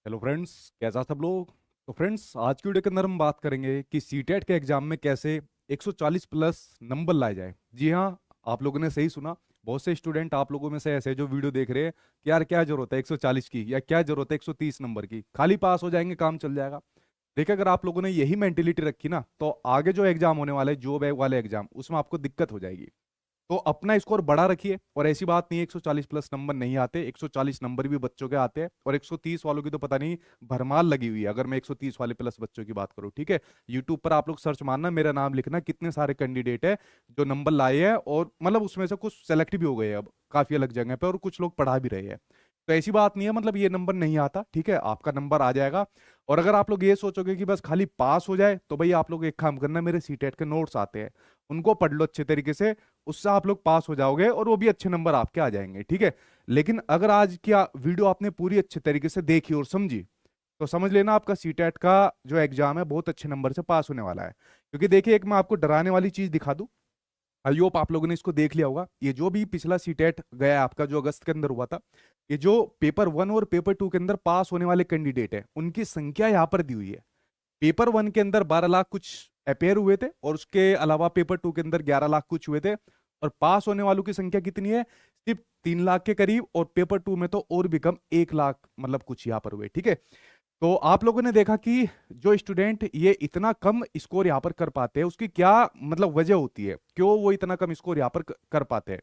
Hello friends, कैसा सब लोग। तो फ्रेंड्स, आज की वीडियो के अंदर हम बात करेंगे कि सीटेट के एग्जाम में कैसे 140 प्लस नंबर लाए जाए। जी हाँ, आप लोगों ने सही सुना। बहुत से स्टूडेंट आप लोगों में से ऐसे हैं जो वीडियो देख रहे हैं कि यार क्या जरूरत है 140 की, या क्या जरूरत है 130 नंबर की, खाली पास हो जाएंगे काम चल जाएगा। देखिए, अगर आप लोगों ने यही मेंटेलिटी रखी ना, तो आगे जो एग्जाम होने वाले जॉब वाले एग्जाम, उसमें आपको दिक्कत हो जाएगी। तो अपना स्कोर बड़ा रखिए। और ऐसी बात नहीं है 140 प्लस नंबर नहीं आते, 140 नंबर भी बच्चों के आते हैं, और 130 वालों की तो पता नहीं भरमार लगी हुई है। अगर मैं 130 वाले प्लस बच्चों की बात करूं, ठीक है, यूट्यूब पर आप लोग सर्च मारना, मेरा नाम लिखना, कितने सारे कैंडिडेट है जो नंबर लाए हैं, और मतलब उसमें से कुछ सेलेक्ट भी हो गए हैं अब काफी अलग जगह पे, और कुछ लोग पढ़ा भी रहे हैं। तो ऐसी बात नहीं है, मतलब ये नंबर नहीं आता, ठीक है, आपका नंबर आ जाएगा। और अगर आप लोग ये सोचोगे कि बस खाली पास हो जाए, तो भाई आप लोग एक काम करना, मेरे सीटेट के नोट्स आते हैं, उनको पढ़ लो अच्छे तरीके से। उससे आप लोग पास हो जाओगे, और वो भी अच्छे नंबर आपके आ जाएंगे, ठीक है। लेकिन अगर आज की वीडियो आपने पूरी अच्छे तरीके से देखी और समझी, तो समझ लेना आपका सीटेट का जो एग्जाम है बहुत अच्छे नंबर से पास होने वाला है। क्योंकि देखिए, एक मैं आपको डराने वाली चीज दिखा दूं। आई होप आप लोगों ने इसको देख लिया होगा। ये जो भी पिछला सीटेट गया है आपका, जो अगस्त के अंदर हुआ था, ये जो पेपर 1 और पेपर 2 के अंदर पास होने वाले कैंडिडेट है, उनकी संख्या यहाँ पर दी हुई है। पेपर 1 के अंदर 12 लाख कुछ अपेयर हुए थे, और उसके अलावा पेपर 2 के अंदर 11 लाख कुछ हुए थे। और पास होने वालों की संख्या कितनी है? सिर्फ 3 लाख के करीब, और पेपर 2 में तो और भी कम, 1 लाख मतलब कुछ यहाँ पर हुए, ठीक है। तो आप लोगों ने देखा कि जो स्टूडेंट ये इतना कम स्कोर यहाँ पर कर पाते हैं, उसकी क्या मतलब वजह होती है, क्यों वो इतना कम स्कोर यहाँ पर कर पाते हैं,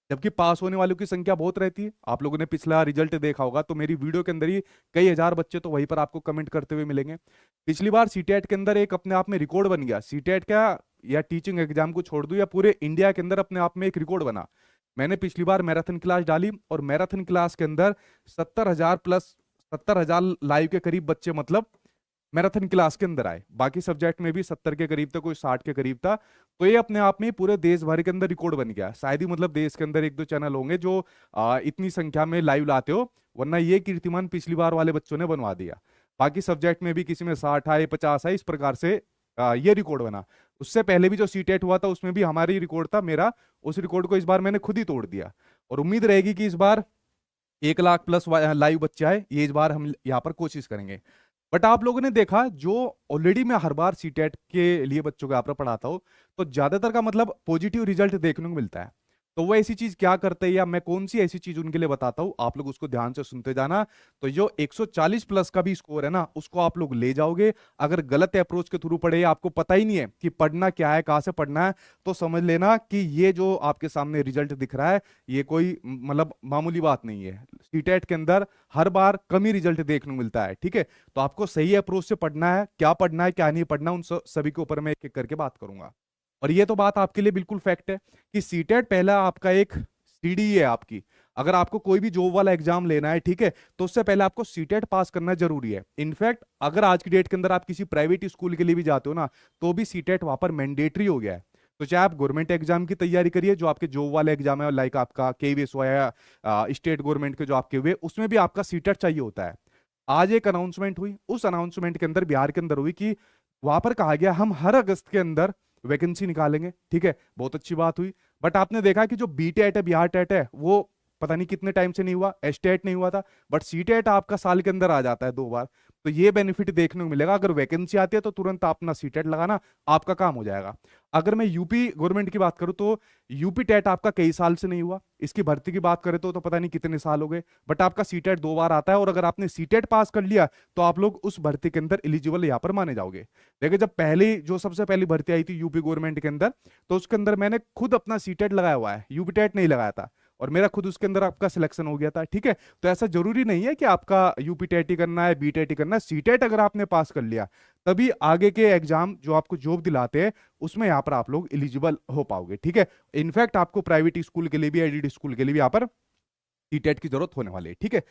जबकि पास होने वालों की संख्या बहुत रहती है। आप लोगों ने पिछला रिजल्ट देखा होगा, तो मेरी वीडियो के अंदर ही कई हजार बच्चे तो वहीं पर आपको कमेंट करते हुए मिलेंगे। पिछली बार सीटेट के अंदर एक अपने आप में रिकॉर्ड बन गया, सीटेट का या टीचिंग एग्जाम को छोड़ दूं, या पूरे इंडिया के अंदर अपने आप में एक रिकॉर्ड बना। मैंने पिछली बार मैराथन क्लास डाली, और मैराथन क्लास के अंदर 70,000 प्लस, 70,000 लाइव के करीब बच्चे मतलब मैराथन क्लास के अंदर आए। बाकी सब्जेक्ट में भी 70 के करीब था, कोई 60 के करीब था। तो ये अपने आप में पूरे देश भर के अंदर रिकॉर्ड बन गया। शायद ही मतलब देश के अंदर एक दो चैनल होंगे जो इतनी संख्या में लाइव लाते हो, वरना ये कीर्तिमान पिछली बार वाले बच्चों ने बनवा दिया। बाकी सब्जेक्ट में भी किसी में 60 आए, 50 आए, इस प्रकार से ये रिकॉर्ड बना। उससे पहले भी जो सीटेट हुआ था, उसमें भी हमारा ही रिकॉर्ड था, मेरा। उस रिकॉर्ड को इस बार मैंने खुद ही तोड़ दिया। और उम्मीद रहेगी कि इस बार 1 लाख प्लस लाइव बच्चे आए, ये इस बार हम यहाँ पर कोशिश करेंगे। बट आप लोगों ने देखा, जो ऑलरेडी मैं हर बार सीटेट के लिए बच्चों को यहाँ पर पढ़ाता हूँ, तो ज्यादातर का मतलब पॉजिटिव रिजल्ट देखने को मिलता है। तो वो ऐसी चीज क्या करते हैं, या मैं कौन सी ऐसी चीज उनके लिए बताता हूँ, आप लोग उसको ध्यान से सुनते जाना। तो जो 140 प्लस का भी स्कोर है ना, उसको आप लोग ले जाओगे। अगर गलत अप्रोच के थ्रू पढ़े, आपको पता ही नहीं है कि पढ़ना क्या है, कहाँ से पढ़ना है, तो समझ लेना कि ये जो आपके सामने रिजल्ट दिख रहा है, ये कोई मतलब मामूली बात नहीं है। सीटेट के अंदर हर बार कम ही रिजल्ट देखने को मिलता है, ठीक है। तो आपको सही अप्रोच से पढ़ना है, क्या है क्या नहीं पढ़ना, उन सभी के ऊपर मैं एक एक करके बात करूंगा। और ये तो बात आपके लिए बिल्कुल फैक्ट है कि सीटेट पहला आपका एक सीडी है आपकी। अगर आपको कोई भी जॉब वाला एग्जाम लेना है, ठीक है, तो उससे पहले आपको सीटेट पास करना जरूरी है। इनफैक्ट अगर आज की डेट के अंदर आप किसी प्राइवेट स्कूल के लिए भी जाते हो ना, तो भी सीटेट वहां पर मैंडेटरी हो गया है। तो चाहे आप गवर्नमेंट एग्जाम की तैयारी करिए, जो आपके जॉब वाले एग्जाम है, लाइक आपका केवीएस हुआ, या स्टेट गवर्नमेंट के जो आपके हुए, उसमें भी आपका सीटेट चाहिए होता है। आज एक अनाउंसमेंट हुई, उस अनाउंसमेंट के अंदर बिहार के अंदर हुई कि वहां पर कहा गया हम हर अगस्त के अंदर वैकेंसी निकालेंगे, ठीक है, बहुत अच्छी बात हुई। बट आपने देखा कि जो बी टेट है, बिहार टेट है, वो पता नहीं कितने टाइम से नहीं हुआ, एस टेट नहीं हुआ था। बट सी टेट आपका साल के अंदर आ जाता है 2 बार। तो ये बेनिफिट देखने को मिलेगा, अगर वैकेंसी आती है तो तुरंत अपना सी टेट लगाना, आपका काम हो जाएगा। अगर मैं यूपी गवर्नमेंट की बात करूं, तो यूपी टेट आपका कई साल से नहीं हुआ, इसकी भर्ती की बात करें तो पता नहीं कितने साल हो गए। बट आपका सी टेट 2 बार आता है, और अगर आपने सी टेट पास कर लिया, तो आप लोग उस भर्ती के अंदर एलिजिबल यहाँ पर माने जाओगे। देखिए, जब पहली जो सबसे पहली भर्ती आई थी यूपी गवर्नमेंट के अंदर, तो उसके अंदर मैंने खुद अपना सी टेट लगाया हुआ है, यूपी टेट नहीं लगाया था, और मेरा खुद उसके अंदर आपका सिलेक्शन हो गया था, ठीक है। तो ऐसा जरूरी नहीं है कि आपका यूपी टेट ही करना है, बी टेट ही करना है। सी टेट अगर आपने पास कर लिया, तभी आगे के एग्जाम जो आपको जॉब दिलाते हैं, उसमें यहाँ पर आप लोग एलिजिबल हो पाओगे, ठीक है। इनफैक्ट आपको प्राइवेट स्कूल के लिए भी, एडेड स्कूल के लिए भी यहाँ पर टेट की जरूरत होने वाली है, ठीक है।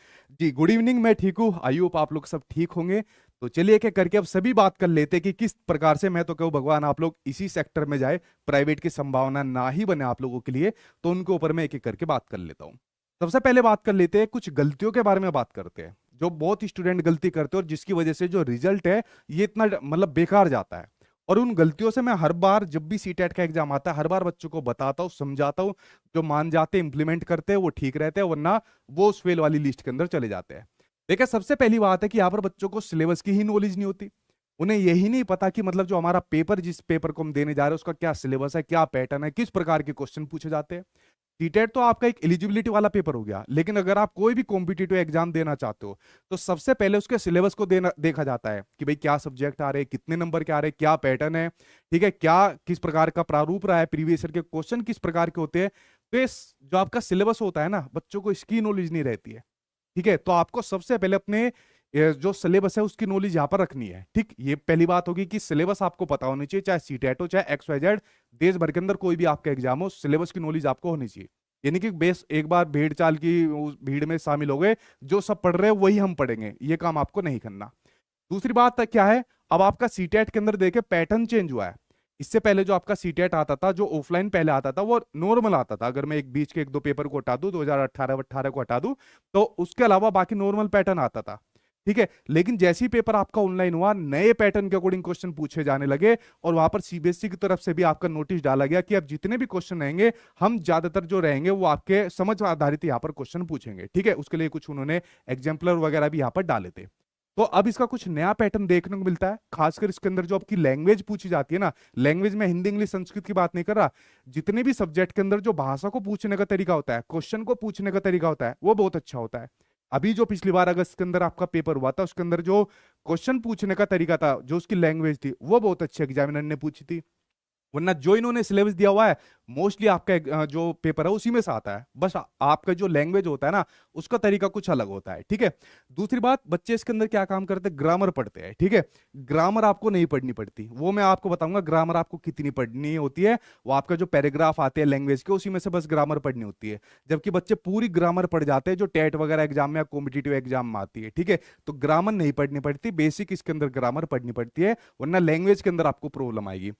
जी, गुड इवनिंग, मैं ठीक हूँ, आई होप आप लोग सब ठीक होंगे। तो चलिए एक एक करके अब सभी बात कर लेते हैं कि किस प्रकार से, मैं तो कहूँ भगवान आप लोग इसी सेक्टर में जाए, प्राइवेट की संभावना ना ही बने आप लोगों के लिए। तो उनके ऊपर मैं एक एक करके बात कर लेता हूँ। सबसे पहले बात कर लेते हैं, कुछ गलतियों के बारे में बात करते हैं, जो बहुत स्टूडेंट गलती करते हैं, और जिसकी वजह से जो रिजल्ट है, ये इतना मतलब बेकार जाता है। और उन गलतियों से मैं हर बार जब भी सीटेट का एग्जाम आता है, हर बार बच्चों को बताता हूँ, समझाता हूँ। जो मान जाते हैं, इंप्लीमेंट करते हैं, वो ठीक रहते हैं, वरना वो उस फेल वाली लिस्ट के अंदर चले जाते हैं। देखिए सबसे पहली बात है कि यहाँ पर बच्चों को सिलेबस की ही नॉलेज नहीं होती। उन्हें यही नहीं पता कि मतलब जो हमारा पेपर, जिस पेपर को हम देने जा रहे हैं, उसका क्या सिलेबस है, क्या पैटर्न है, किस प्रकार के क्वेश्चन पूछे जाते हैं। सीटेट तो आपका एक एलिजिबिलिटी वाला पेपर हो गया, लेकिन अगर आप कोई भी कॉम्पिटिटिव एग्जाम देना चाहते हो तो सबसे पहले उसके सिलेबस को देना देखा जाता है कि भाई क्या सब्जेक्ट आ रहे हैं, कितने नंबर के आ रहे हैं, क्या पैटर्न है, ठीक है, क्या किस प्रकार का प्रारूप रहा है, प्रीवियस ईयर के क्वेश्चन किस प्रकार के होते हैं। तो इस जो आपका सिलेबस होता है ना, बच्चों को इसकी नॉलेज नहीं रहती है। ठीक है, तो आपको सबसे पहले अपने जो सिलेबस है उसकी नॉलेज यहाँ पर रखनी है। ठीक, ये पहली बात होगी कि सिलेबस आपको पता होनी चाहिए, चाहे सीटेट हो चाहे XYZ, देश भर के अंदर कोई भी आपका एग्जाम हो, सिलेबस की नॉलेज आपको होनी चाहिए। यानी कि बेस एक बार भीड़ चाल की उस भीड़ में शामिल हो गए, जो सब पढ़ रहे हैं वही हम पढ़ेंगे, ये काम आपको नहीं करना। दूसरी बात क्या है, अब आपका सीटेट के अंदर देखे पैटर्न चेंज हुआ है। इससे पहले जो आपका सीटेट आता था, जो ऑफलाइन पहले आता था, वो नॉर्मल आता था। अगर मैं एक बीच के एक दो पेपर को हटा दूं, 2018-18 को हटा दूं, तो उसके अलावा बाकी नॉर्मल पैटर्न आता था। ठीक है, लेकिन जैसे ही पेपर आपका ऑनलाइन हुआ, नए पैटर्न के अकॉर्डिंग क्वेश्चन पूछे जाने लगे, और वहां पर सीबीएसई की तरफ से भी आपका नोटिस डाला गया कि अब जितने भी क्वेश्चन रहेंगे, हम ज्यादातर जो रहेंगे वो आपके समझ आधारित यहाँ पर क्वेश्चन पूछेंगे। ठीक है, उसके लिए कुछ उन्होंने एग्जाम्पलर वगैरह भी यहाँ पर डाले थे। तो अब इसका कुछ नया पैटर्न देखने को मिलता है, खासकर इसके अंदर जो आपकी लैंग्वेज पूछी जाती है ना, लैंग्वेज में हिंदी इंग्लिश संस्कृत की बात नहीं कर रहा, जितने भी सब्जेक्ट के अंदर जो भाषा को पूछने का तरीका होता है, क्वेश्चन को पूछने का तरीका होता है, वो बहुत अच्छा होता है। अभी जो पिछली बार अगस्त के अंदर आपका पेपर हुआ था, उसके अंदर जो क्वेश्चन पूछने का तरीका था, जो उसकी लैंग्वेज थी, वो बहुत अच्छे एग्जामिनर ने पूछी थी। वरना जो इन्होंने सिलेबस दिया हुआ है, मोस्टली आपका जो पेपर है उसी में से आता है, बस आपका जो लैंग्वेज होता है ना, उसका तरीका कुछ अलग होता है। ठीक है, दूसरी बात, बच्चे इसके अंदर क्या काम करते हैं, ग्रामर पढ़ते हैं। ठीक है, ग्रामर आपको नहीं पढ़नी पड़ती, वो मैं आपको बताऊंगा ग्रामर आपको कितनी पढ़नी होती है। वो आपका जो पैराग्राफ आते हैं लैंग्वेज के, उसी में से बस ग्रामर पढ़नी होती है। जबकि बच्चे पूरी ग्रामर पढ़ जाते हैं जो टेट वगैरह एग्जाम में या कॉम्पिटिटिव एग्जाम में आती है। ठीक है, तो ग्रामर नहीं पढ़नी पड़ती, बेसिक इसके अंदर ग्रामर पढ़नी पड़ती है, वरना लैंग्वेज के अंदर आपको प्रॉब्लम आएगी।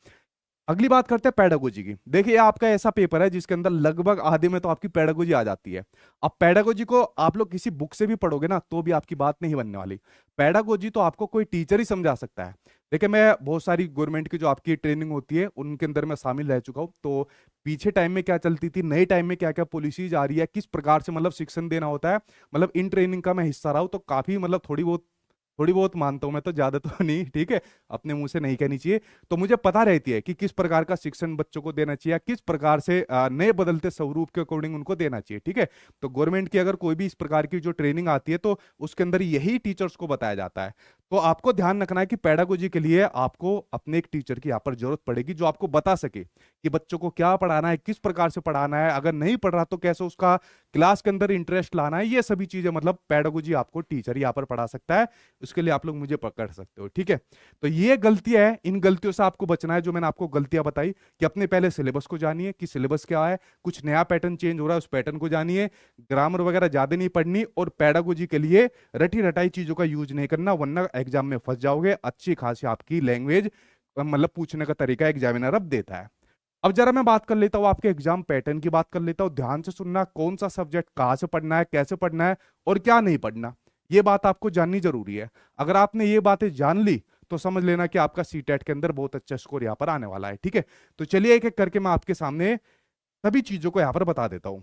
अगली बात करते हैं पेडागोजी की। देखिए ये आपका ऐसा पेपर है जिसके अंदर लगभग आधे में तो आपकी पेडागोजी आ जाती है। अब पेडागोजी को आप लोग किसी बुक से भी पढ़ोगे ना, तो भी आपकी बात नहीं बनने वाली। पेडागोजी तो आपको कोई टीचर ही समझा सकता है। देखिए मैं बहुत सारी गवर्नमेंट की जो आपकी ट्रेनिंग होती है उनके अंदर मैं शामिल रह चुका हूँ, तो पीछे टाइम में क्या चलती थी, नए टाइम में क्या क्या पॉलिसीज आ रही है, किस प्रकार से मतलब शिक्षण देना होता है, मतलब इन ट्रेनिंग का मैं हिस्सा रहा हूँ, तो काफी मतलब थोड़ी बहुत मानता हूं मैं, तो ज्यादा तो नहीं, ठीक है, अपने मुंह से नहीं कहनी चाहिए। तो मुझे पता रहती है कि किस प्रकार का शिक्षण बच्चों को देना चाहिए, किस प्रकार से नए बदलते स्वरूप के अकॉर्डिंग उनको देना चाहिए। ठीक है, तो गवर्नमेंट की अगर कोई भी इस प्रकार की जो ट्रेनिंग आती है, तो उसके अंदर यही टीचर्स को बताया जाता है। तो आपको ध्यान रखना है कि पेडागोजी के लिए आपको अपने एक टीचर की यहाँ पर जरूरत पड़ेगी, जो आपको बता सके कि बच्चों को क्या पढ़ाना है, किस प्रकार से पढ़ाना है, अगर नहीं पढ़ रहा तो कैसे उसका क्लास के अंदर इंटरेस्ट लाना है, ये सभी चीजें मतलब पेडागोजी आपको टीचर यहाँ पर पढ़ा सकता है। उसके लिए आप लोग मुझे पकड़ सकते हो। ठीक है, तो ये गलतियां है, इन गलतियों से आपको बचना है। जो मैंने आपको गलतियां बताई कि अपने पहले सिलेबस को जानिए कि सिलेबस क्या है, कुछ नया पैटर्न चेंज हो रहा है उस पैटर्न को जानिए, ग्रामर वगैरह ज्यादा नहीं पढ़नी, और पेडागोजी के लिए रटी रटाई चीजों का यूज नहीं करना, वरना एग्जाम में फंस जाओगे। अच्छी खासी आपकी लैंग्वेज मतलब पूछने का तरीका एग्जामिनर अब देता है। अब जरा मैं बात कर लेता हूं आपके एग्जाम पैटर्न की, बात कर लेता हूं, ध्यान से सुनना, कौन सा सब्जेक्ट कहां से पढ़ना है, कैसे पढ़ना है और क्या नहीं पढ़ना, ये बात आपको जाननी जरूरी है। अगर आपने ये बातें जान ली तो समझ लेना कि आपका सीटेट के अंदर बहुत अच्छा स्कोर यहाँ पर आने वाला है। ठीक है, तो चलिए एक एक करके मैं आपके सामने सभी चीजों को यहाँ पर बता देता हूं।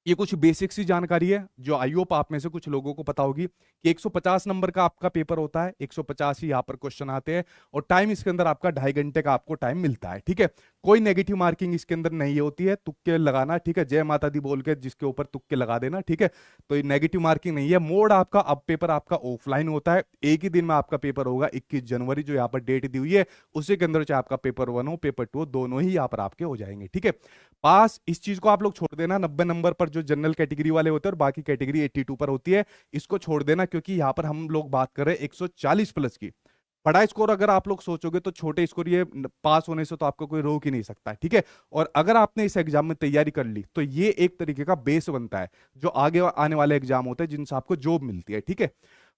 ये कुछ बेसिक सी जानकारी है जो आई होप आप में से कुछ लोगों को पता होगी कि 150 नंबर का आपका पेपर होता है, 150 ही यहाँ पर क्वेश्चन आते हैं, और टाइम इसके अंदर आपका 2.5 घंटे का आपको टाइम मिलता है। ठीक है, कोई नेगेटिव मार्किंग इसके अंदर नहीं होती है, तुक्के लगाना, ठीक है, जय माता दी बोल के जिसके ऊपर तुक्के लगा देना। ठीक है, तो ये नेगेटिव मार्किंग नहीं है। मोड आपका, अब पेपर आपका ऑफलाइन होता है, एक ही दिन में आपका पेपर होगा, 21 जनवरी जो यहाँ पर डेट दी हुई है, उसी के अंदर चाहे आपका पेपर 1 हो पेपर 2 हो, दोनों ही यहाँ पर आपके हो जाएंगे। ठीक है, पास इस चीज को आप लोग छोड़ देना, 90 नंबर पर जो जनरल कैटेगरी वाले होते हैं और बाकी कैटेगरी 82 पर होती है, इसको छोड़ देना, क्योंकि यहां पर हम लोग बात कर रहे हैं 140 प्लस की। बड़ा स्कोर अगर आप लोग सोचोगे तो छोटे स्कोर, ये पास होने से तो आपको कोई रोक ही नहीं सकता है। ठीक है, और अगर आपने इस एग्जाम में तैयारी कर ली तो ये एक तरीके का बेस बनता है जो आगे आने वाले एग्जाम होते हैं जिनसे आपको जॉब मिलती है। ठीक है,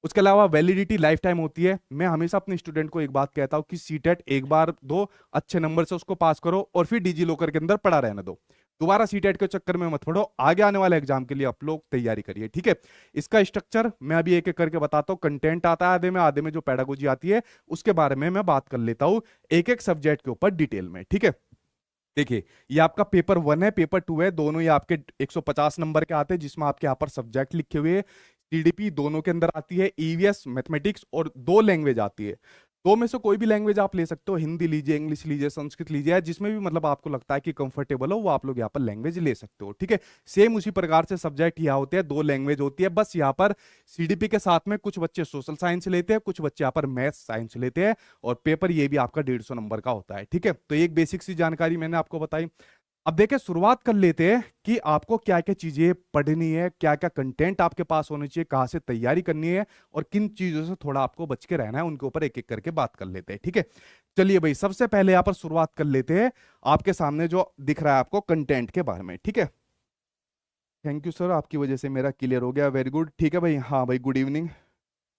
उसके अलावा वैलिडिटी लाइफ टाइम होती है। मैं हमेशा अपने स्टूडेंट को एक बात कहता हूं कि सीटेट एक बार दो, अच्छे नंबर से उसको पास करो और फिर डीजी लॉकर के अंदर पड़ा रहने दो, दोबारा सीटेट के चक्कर में मत पड़ो, आगे आने वाले एग्जाम के लिए आप लोग तैयारी करिए। ठीक है, इसका स्ट्रक्चर मैं अभी एक एक करके बताता हूँ। कंटेंट आता है आधे में जो पेडागोजी आती है उसके बारे में मैं बात कर लेता हूँ एक एक सब्जेक्ट के ऊपर डिटेल में। ठीक है, देखिए ये आपका पेपर 1 है, पेपर 2 है, दोनों ही आपके 150 नंबर के आते हैं, जिसमें आपके यहाँ पर सब्जेक्ट लिखे हुए हैं। सीडीपी दोनों के अंदर आती है, ईवीएस मैथमेटिक्स, और दो लैंग्वेज आती है। दो में से कोई भी लैंग्वेज आप ले सकते हो, हिंदी लीजिए, इंग्लिश लीजिए, संस्कृत लीजिए, या जिसमें भी मतलब आपको लगता है कि कंफर्टेबल हो वो आप लोग यहाँ पर लैंग्वेज ले सकते हो, ठीक है। सेम उसी प्रकार से सब्जेक्ट यहाँ होते हैं, दो लैंग्वेज होती है, बस यहाँ पर सीडीपी के साथ में कुछ बच्चे सोशल साइंस लेते हैं, कुछ बच्चे यहाँ पर मैथ साइंस लेते हैं, और पेपर ये भी आपका 150 नंबर का होता है, ठीक है। तो एक बेसिक सी जानकारी मैंने आपको बताई। अब देखिए शुरुआत कर लेते हैं कि आपको क्या क्या चीजें पढ़नी है, क्या क्या कंटेंट आपके पास होनी चाहिए, कहाँ से तैयारी करनी है, और किन चीजों से थोड़ा आपको बच के रहना है, उनके ऊपर एक एक करके बात कर लेते हैं, ठीक है। चलिए भाई, सबसे पहले यहाँ पर शुरुआत कर लेते हैं आपके सामने जो दिख रहा है आपको कंटेंट के बारे में, ठीक है। थैंक यू सर, आपकी वजह से मेरा क्लियर हो गया, वेरी गुड, ठीक है भाई। हाँ भाई, गुड इवनिंग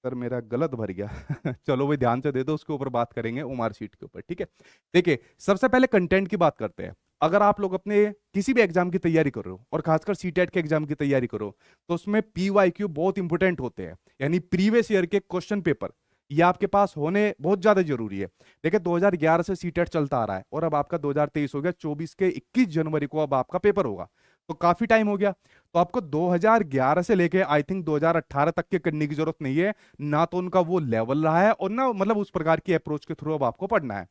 सर, मेरा गलत भर गया चलो भाई, ध्यान से दे दो, उसके ऊपर बात करेंगे ओमार शीट के ऊपर, ठीक है। देखिए सबसे पहले कंटेंट की बात करते हैं। अगर आप लोग अपने किसी भी एग्जाम की तैयारी कर रहे हो, और खासकर सीटेट के एग्जाम की तैयारी करो, तो उसमें पीवाईक्यू बहुत इंपॉर्टेंट होते हैं, यानी प्रीवियस ईयर के क्वेश्चन पेपर, ये आपके पास होने बहुत ज्यादा जरूरी है। देखिए 2011 से सीटेट चलता आ रहा है, और अब आपका 2023 हो गया, 24 के 21 जनवरी को अब आपका पेपर होगा, तो काफी टाइम हो गया। तो आपको 2011 से लेके आई थिंक 2018 तक के करने की जरूरत नहीं है, ना तो उनका वो लेवल रहा है, और ना मतलब उस प्रकार की अप्रोच के थ्रू अब आपको पढ़ना है।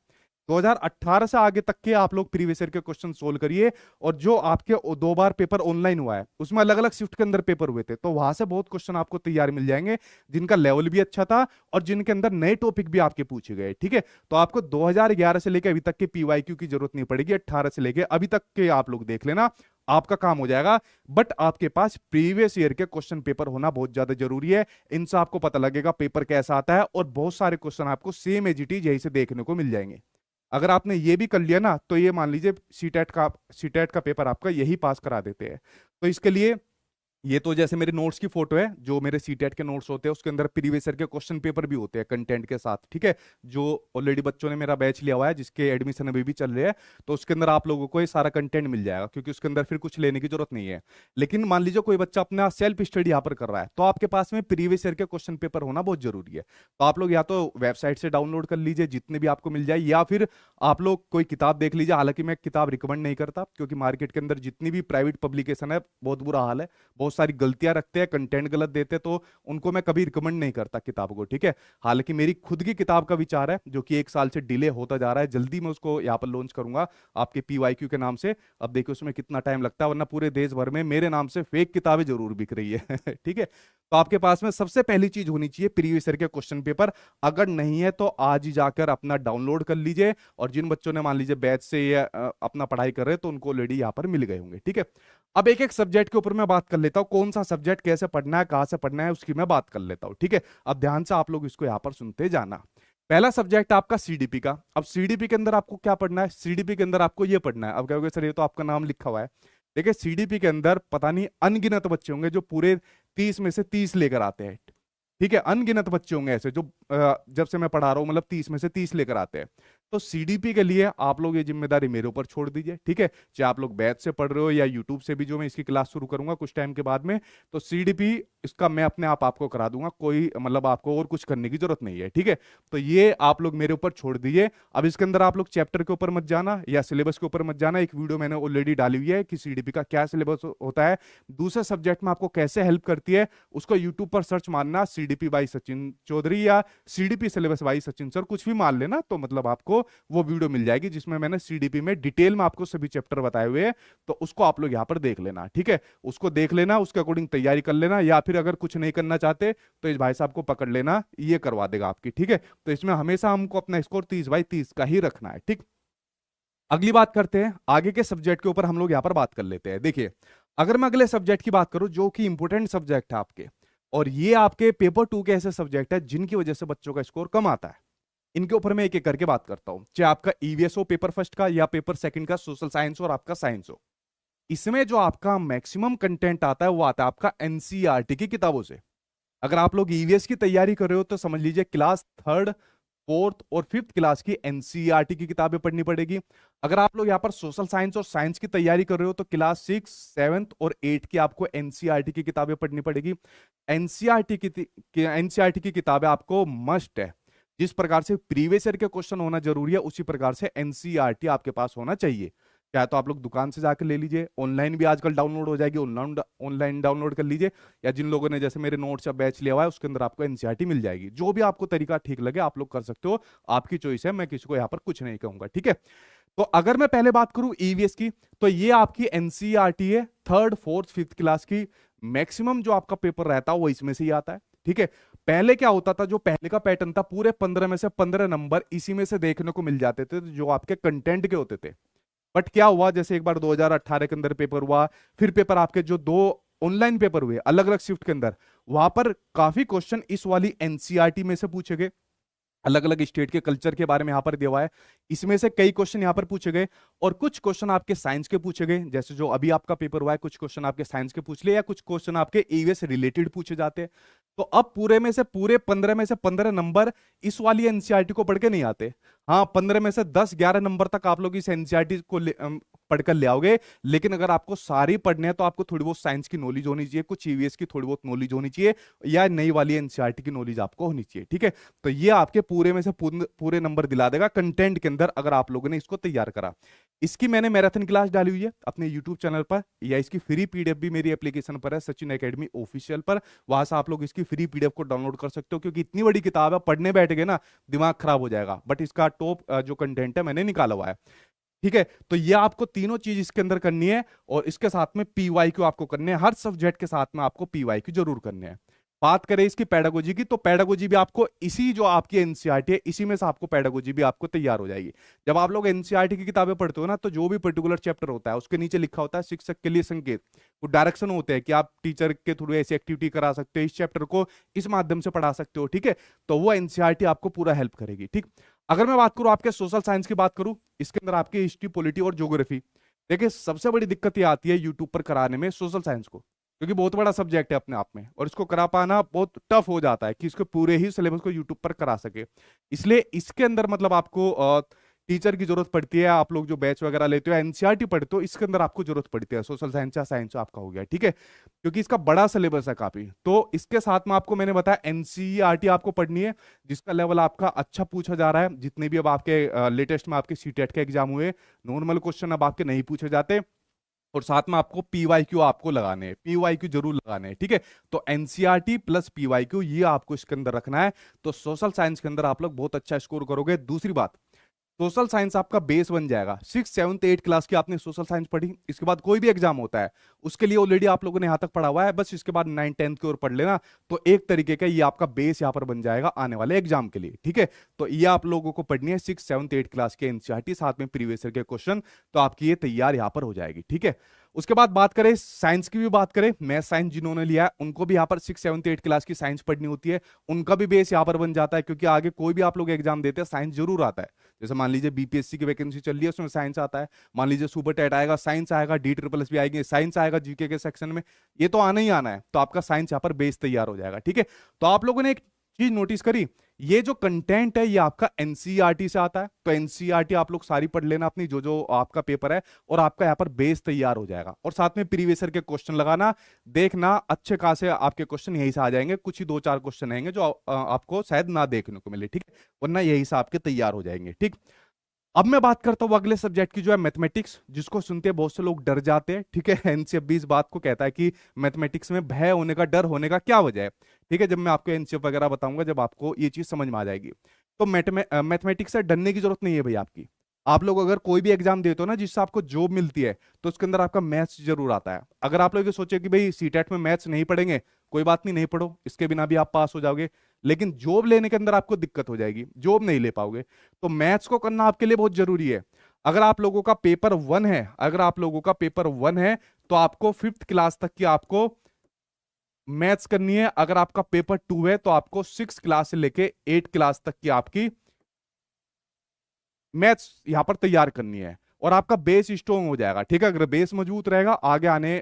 2018 से आगे तक के आप लोग प्रीवियस ईयर के क्वेश्चन सोल्व करिए, और जो आपके दो बार पेपर ऑनलाइन हुआ है उसमें अलग अलग शिफ्ट के अंदर पेपर हुए थे, तो वहां से बहुत क्वेश्चन आपको तैयार मिल जाएंगे, जिनका लेवल भी अच्छा था, और जिनके अंदर नए टॉपिक भी आपके पूछे गए, ठीक है। तो आपको 2011 से लेकर अभी तक के पीवाईक्यू की जरूरत नहीं पड़ेगी, 18 से लेकर अभी तक के आप लोग देख लेना, आपका काम हो जाएगा। बट आपके पास प्रीवियस ईयर के क्वेश्चन पेपर होना बहुत ज्यादा जरूरी है, इनसे आपको पता लगेगा पेपर कैसा आता है, और बहुत सारे क्वेश्चन आपको सेम एज इट इज यही से देखने को मिल जाएंगे। अगर आपने ये भी कर लिया ना, तो ये मान लीजिए सीटेट का पेपर आपका यही पास करा देते हैं। तो इसके लिए ये तो जैसे मेरे नोट्स की फोटो है, जो मेरे सीटेट के नोट्स होते हैं उसके अंदर प्रीवियस ईयर के क्वेश्चन पेपर भी होते हैं कंटेंट के साथ, ठीक है। जो ऑलरेडी बच्चों ने मेरा बैच लिया हुआ है, जिसके एडमिशन अभी भी चल रहे हैं, तो उसके अंदर आप लोगों को ये सारा कंटेंट मिल जाएगा, क्योंकि उसके अंदर फिर कुछ लेने की जरूरत नहीं है। लेकिन मान लीजिए कोई बच्चा अपना सेल्फ स्टडी यहाँ पर कर रहा है, तो आपके पास में प्रीवियस ईयर के क्वेश्चन पेपर होना बहुत जरूरी है। तो आप लोग या तो वेबसाइट से डाउनलोड कर लीजिए जितने भी आपको मिल जाए, या फिर आप लोग कोई किताब देख लीजिए। हालांकि मैं किताब रिकमेंड नहीं करता, क्योंकि मार्केट के अंदर जितनी भी प्राइवेट पब्लिकेशन है बहुत बुरा हाल है, बहुत सारी गलतियां रखते हैं, कंटेंट गलत देते हैं, तो उनको मैं कभी रिकमेंड नहीं करता किताब को, ठीक है। हालांकि मेरी खुद की किताब का विचार है, जो कि 1 साल से डिले होता जा रहा है, जल्दी मैं उसको यहाँ पर लॉन्च करूंगा आपके पीवाईक्यू के नाम से। अब देखिए उसमें कितना टाइम लगता है, वरना पूरे देश भर में मेरे नाम से फेक किताबें जरूर बिक रही है ठीक है। तो आपके पास में सबसे पहली चीज होनी चाहिए प्रीवियस ईयर के क्वेश्चन पेपर। अगर नहीं है तो आज ही जाकर अपना डाउनलोड कर लीजिए, और जिन बच्चों ने मान लीजिए बैच से ये अपना पढ़ाई कर रहे हैं, तो उनको ऑलरेडी यहाँ पर मिल गए होंगे, ठीक है। अब एक एक सब्जेक्ट के ऊपर मैं बात कर लेता हूं, कौन सा सब्जेक्ट कैसे पढ़ना है, कहां से पढ़ना है, उसकी मैं बात कर लेता हूं, ठीक है। अब ध्यान से आप लोग इसको यहां पर सुनते जाना। पहला सब्जेक्ट आपका सीडीपी का। अब सीडीपी के अंदर आपको क्या पढ़ना है, सीडीपी के अंदर आपको ये पढ़ना है। अब कहोगे सर ये तो आपका नाम लिखा हुआ है, देखिए सीडीपी के अंदर पता नहीं अनगिनत बच्चे होंगे जो पूरे 30 में से 30 लेकर आते हैं, ठीक है। अनगिनत बच्चे होंगे ऐसे जो जब से मैं पढ़ा रहा हूं, मतलब 30 में से 30 लेकर आते हैं। तो सीडीपी के लिए आप लोग ये जिम्मेदारी मेरे ऊपर छोड़ दीजिए, ठीक है। चाहे आप लोग बैच से पढ़ रहे हो या यूट्यूब से भी, जो मैं इसकी क्लास शुरू करूंगा कुछ टाइम के बाद में, तो सीडीपी इसका मैं अपने आप आपको करा दूंगा, कोई मतलब आपको और कुछ करने की जरूरत नहीं है, ठीक है। तो ये आप लोग मेरे ऊपर छोड़ दीजिए। अब इसके अंदर आप लोग चैप्टर के ऊपर मत जाना या सिलेबस के ऊपर मत जाना, एक वीडियो मैंने ऑलरेडी डाली हुई है कि सीडीपी का क्या सिलेबस होता है, दूसरे सब्जेक्ट में आपको कैसे हेल्प करती है, उसको यूट्यूब पर सर्च मारना, सीडीपी बाई सचिन चौधरी या CDP syllabus by Sachin sir, कुछ भी मान लेना, तो मतलब आपको वो वीडियो मिल जाएगी जिसमें मैंने सीडीपी में डिटेल में आपको सभी चैप्टर बताए हुए हैं। तो उसको आप लोग यहाँ पर देख लेना, ठीक है। उसको देख लेना, उसके अकॉर्डिंग तैयारी कर लेना, या फिर अगर कुछ नहीं करना चाहते तो इस भाई साहब को पकड़ लेना, ये करवा देगा आपकी, ठीक है। तो इसमें हमेशा हमको अपना स्कोर 30/30 का ही रखना है, ठीक। अगली बात करते हैं आगे के सब्जेक्ट के ऊपर, हम लोग यहाँ पर बात कर लेते हैं। देखिए अगर मैं अगले सब्जेक्ट की बात करूं, जो कि इंपोर्टेंट सब्जेक्ट है आपके, और ये आपके पेपर 2 के ऐसे सब्जेक्ट है जिनकी वजह से बच्चों का स्कोर कम आता है, इनके ऊपर मैं एक एक करके बात करता हूं। चाहे आपका ईवीएस हो पेपर फर्स्ट का, या पेपर सेकंड का सोशल साइंस हो और आपका साइंस हो, इसमें जो आपका मैक्सिमम कंटेंट आता है वो आता है आपका एनसीईआरटी की किताबों से। अगर आप लोग ईवीएस की तैयारी कर रहे हो तो समझ लीजिए क्लास 3rd, 4th और 5th क्लास की एनसीईआरटी की किताबें पढ़नी पड़ेगी। अगर आप लोग यहाँ पर सोशल साइंस और साइंस की तैयारी कर रहे हो तो क्लास 6, 7th और 8th की आपको एनसीईआरटी की किताबें पढ़नी पड़ेगी। एनसीईआरटी की किताबें आपको मस्ट है। जिस प्रकार से प्रीवियस ईयर के क्वेश्चन होना जरूरी है, उसी प्रकार से एनसीईआरटी आपके पास होना चाहिए। चाहे तो आप लोग दुकान से जाकर ले लीजिए, ऑनलाइन भी आजकल डाउनलोड हो जाएगी, ऑनलाइन ऑनलाइन डाउनलोड कर लीजिए, या जिन लोगों ने जैसे मेरे नोट्स या बैच लिया हुआ है उसके अंदर आपको एनसीईआरटी मिल जाएगी। जो भी आपको तरीका ठीक लगे आप लोग कर सकते हो, आपकी चॉइस है, मैं किसी को यहाँ पर कुछ नहीं कहूंगा, ठीक है। तो अगर मैं पहले बात करूं ईवीएस की, तो ये आपकी एनसीईआरटी है, थर्ड फोर्थ फिफ्थ क्लास की। मैक्सिमम जो आपका पेपर रहता है वो इसमें से ही आता है, ठीक है। पहले क्या होता था, जो पहले का पैटर्न था, पूरे 15 में से 15 नंबर इसी में से देखने को मिल जाते थे जो आपके कंटेंट के होते थे। बट क्या हुआ, जैसे एक बार 2018 के अंदर पेपर हुआ, फिर पेपर आपके जो दो ऑनलाइन पेपर हुए अलग अलग शिफ्ट के अंदर, वहां पर काफी क्वेश्चन इस वाली एनसीईआरटी में से पूछे गए। अलग अलग स्टेट के कल्चर के बारे में यहां पर दिया हुआ है, इसमें से कई क्वेश्चन यहां पर पूछे गए, और कुछ क्वेश्चन आपके साइंस के पूछे गए, जैसे जो अभी आपका पेपर हुआ है, कुछ क्वेश्चन आपके साइंस के पूछ लिए, या कुछ क्वेश्चन आपके ईवीएस रिलेटेड पूछे जाते हैं। तो अब पूरे में से पूरे 15 में से 15 नंबर इस वाली एनसीईआरटी को पढ़ के नहीं आते। हाँ, 15 में से 10-11 नंबर तक आप लोग इस एनसीईआरटी को पढ़कर ले आओगे, लेकिन अगर आपको सारी पढ़ने हैं तो आपको थोड़ी बहुत साइंस की नॉलेज होनी चाहिए, कुछ ईवीएस की थोड़ी बहुत नॉलेज होनी चाहिए, या नई वाली एनसीईआरटी की नॉलेज आपको होनी चाहिए, ठीक है। तो ये आपके पूरे में से पूरे नंबर दिला देगा कंटेंट के अंदर, अगर आप लोगों ने इसको तैयार करा। इसकी मैंने मैराथन क्लास डाली हुई है अपने यूट्यूब चैनल पर, या इसकी फ्री पीडीएफ भी मेरी एप्लीकेशन पर है, सचिन एकेडमी ऑफिशियल पर। वहां से आप लोग इसकी फ्री पीडीएफ को डाउनलोड कर सकते हो, क्योंकि इतनी बड़ी किताब है, पढ़ने बैठ गए ना दिमाग खराब हो जाएगा। बट इसका टॉप जो कंटेंट है मैंने निकाला हुआ है, ठीक है। तो ये आपको तीनों चीज इसके अंदर करनी है, और इसके साथ में पीवाईक्यू आपको करने हैं, हर सब्जेक्ट के साथ में आपको पीवाईक्यू जरूर करने हैं। बात करें इसकी पेडागोजी की, तो पेडागोजी भी आपको इसी जो आपकी एनसीईआरटी है इसी में से आपको पेडागोजी भी आपको तैयार हो जाएगी। जब आप लोग एनसीईआरटी की किताबें पढ़ते हो ना, तो जो भी पर्टिकुलर चैप्टर होता है उसके नीचे लिखा होता है शिक्षक के लिए संकेत, वो डायरेक्शन होते हैं कि आप टीचर के थ्रू ऐसी एक्टिविटी करा सकते हो, इस चैप्टर को इस माध्यम से पढ़ा सकते हो, ठीक है। तो वो एनसीईआरटी आपको पूरा हेल्प करेगी, ठीक। अगर मैं बात करूं आपके सोशल साइंस की बात करूं, इसके अंदर आपकी हिस्ट्री, पॉलिटी और ज्योग्राफी। देखिए सबसे बड़ी दिक्कत ये आती है यूट्यूब पर कराने में सोशल साइंस को, क्योंकि बहुत बड़ा सब्जेक्ट है अपने आप में, और इसको करा पाना बहुत टफ हो जाता है कि इसको पूरे ही सिलेबस को यूट्यूब पर करा सके। इसलिए इसके अंदर मतलब आपको टीचर की जरूरत पड़ती है। आप लोग जो बैच वगैरह लेते हो, एनसीईआरटी पढ़ते हो, इसके अंदर आपको जरूरत पड़ती है, सोशल साइंस या साइंस आपका हो गया, ठीक है, क्योंकि इसका बड़ा सिलेबस है काफी। तो इसके साथ में आपको मैंने बताया एनसीईआरटी आपको पढ़नी है, जिसका लेवल आपका अच्छा पूछा जा रहा है। जितने भी अब आपके लेटेस्ट में आपके सीटेट के एग्जाम हुए, नॉर्मल क्वेश्चन अब आपके नहीं पूछे जाते, और साथ में आपको पीवाईक्यू आपको लगाने हैं, पीवाईक्यू जरूर लगाने हैं, ठीक है। तो एनसीईआरटी प्लस पीवाईक्यू ये आपको इसके अंदर रखना है, तो सोशल साइंस के अंदर आप लोग बहुत अच्छा स्कोर करोगे। दूसरी बात, सोशल साइंस आपका बेस बन जाएगा। 6, 7, 8 क्लास की आपने सोशल साइंस पढ़ी, इसके बाद कोई भी एग्जाम होता है उसके लिए ऑलरेडी आप लोगों ने यहां तक पढ़ा हुआ है, बस इसके बाद 9, 10 की ओर पढ़ लेना, तो एक तरीके का ये आपका बेस यहां पर बन जाएगा आने वाले एग्जाम के लिए, ठीक है। तो ये आप लोगों को पढ़नी है 6, 7, 8 क्लास के एनसीईआरटी, साथ में प्रीवियस ईयर के क्वेश्चन, तो आपकी ये तैयार यहां पर हो जाएगी, ठीक है। उसके बाद बात करें साइंस की भी बात करें, मैथ साइंस जिन्होंने लिया है उनको भी यहाँ पर 6, 7, 8 क्लास की साइंस पढ़नी होती है, उनका भी बेस यहाँ पर बन जाता है, क्योंकि आगे कोई भी आप लोग एग्जाम देते हैं साइंस जरूर आता है। जैसे मान लीजिए बीपीएससी की वैकेंसी चल रही है, उसमें साइंस आता है, मान लीजिए सुपर टेट आएगा साइंस आएगा, DSSS भी आएगी साइंस आएगा, जीके के सेक्शन में, ये तो आना ही आना है, तो आपका साइंस यहाँ पर बेस तैयार हो जाएगा, ठीक है। तो आप लोगों ने एक चीज नोटिस करी, ये जो कंटेंट है ये आपका एनसीईआरटी से आता है, तो एनसीईआरटी आप लोग सारी पढ़ लेना अपनी, जो जो आपका पेपर है, और आपका यहाँ पर बेस तैयार हो जाएगा। और साथ में प्रीवियस ईयर के क्वेश्चन लगाना, देखना अच्छे खासे आपके क्वेश्चन यहीं से आ जाएंगे, कुछ ही 2-4 क्वेश्चन आएंगे जो आपको शायद ना देखने को मिले, ठीक है, वरना यही से आपके तैयार हो जाएंगे, ठीक। अब मैं बात करता हूं अगले सब्जेक्ट की, जो है मैथमेटिक्स, जिसको सुनते बहुत से लोग डर जाते हैं, ठीक है। एनसीएफ भी इस बात को कहता है कि मैथमेटिक्स में भय होने का, डर होने का क्या वजह है, ठीक है। जब मैं आपको एनसीएफ वगैरह बताऊंगा, जब आपको ये चीज समझ में आ जाएगी, तो मैथमेटिक्स से डरने की जरूरत नहीं है भाई आपकी। आप लोग अगर कोई भी एग्जाम देते हो ना जिससे आपको जॉब मिलती है, तो उसके अंदर आपका मैथ्स जरूर आता है। अगर आप लोग ये सोचे कि भाई सीटेट में मैथ्स नहीं पढ़ेंगे, कोई बात नहीं, नहीं पढ़ो, इसके बिना भी आप पास हो जाओगे, लेकिन जॉब लेने के अंदर आपको दिक्कत हो जाएगी, जॉब नहीं ले पाओगे। तो मैथ्स को करना आपके लिए बहुत जरूरी है। अगर आप लोगों का पेपर 1 है, अगर आप लोगों का पेपर 1 है, तो आपको 5th क्लास तक की आपको मैथ्स करनी है। अगर आपका पेपर 2 है, तो आपको 6 क्लास से लेके 8 क्लास तक की आपकी मैथ्स यहां पर तैयार करनी है, और आपका बेस स्ट्रॉन्ग हो जाएगा, ठीक है। अगर बेस मजबूत रहेगा, आगे आने